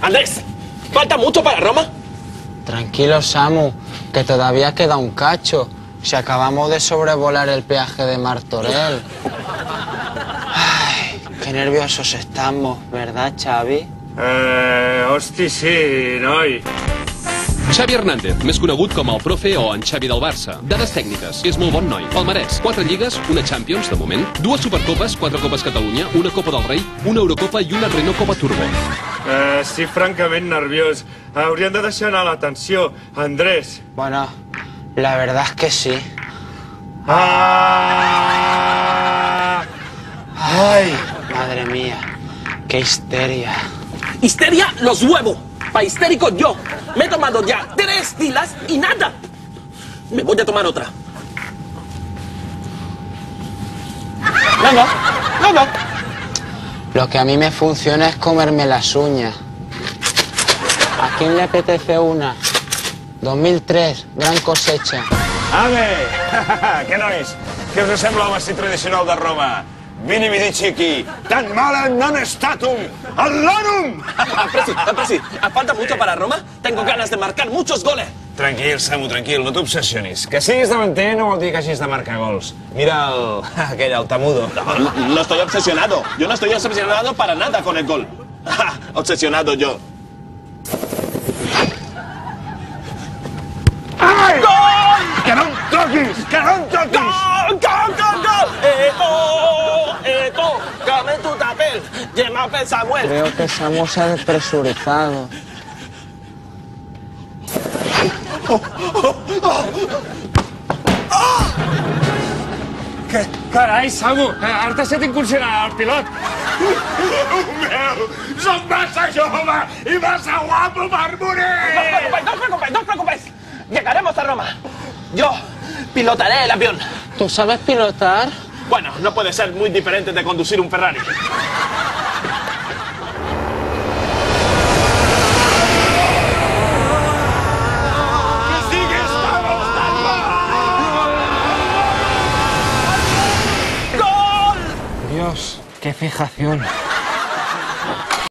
Andrés, ¿falta mucho para Roma? Tranquilo, Samu, que todavía queda un cacho. Si acabamos de sobrevolar el peaje de Martorell. Ay, qué nerviosos estamos, ¿verdad, Xavi? Hosti, sí, noi. Xavi Hernández, més conegut com el profe o en Xavi del Barça. Dades tècniques, és molt bon noi. Palmarès, 4 lligues, una Champions, de moment, 2 Supercopes, 4 Copes Catalunya, una Copa del Rei, una Eurocopa i una Renault Copa Turbo. Estic francament nerviós. Hauríem de deixar anar la tensió. Andrés. Bueno, la verdad es que sí. Ay, Madre mía, qué histeria. ¡Histeria los huevos! Pa' histérico yo. Me he tomado ya 3 filas y nada. Me voy a tomar otra. Nada. Lo que a mí me funciona es comerme las uñas. ¿A quién le apetece una? 2003, gran cosecha. Ave! Què, nois? Què us sembla el vestit tradicional de Roma? Vini Vidici aquí. Tan mala non statum allonum! Presi, ¿falta mucho para Roma? Tengo ganas de marcar muchos goles. Tranquil, Samu, tranquil, no t'obsessionis. Que siguis davanter no vol dir que hagis de marcar gols. Mira aquell Altamudo. No estoy obsesionado. Yo no estoy obsesionado para nada con el gol. Obsesionado yo. Ai! Gol! Que no em toquis! Que no em toquis! ¡Gol! ¡Eto! ¡Dame tu papel! ¡Llámame Samuel! Creo que Samu se ha despresurizado. Carai, Samu, ara t'has estat incursionant el pilot. Meu, soc massa jove i massa guapo per morir! No os preocupéis. Llegaremos a Roma. Yo pilotaré el avión. ¿Tú sabes pilotar? Bueno, no puede ser muy diferente de conducir un Ferrari. Dios, qué fijación.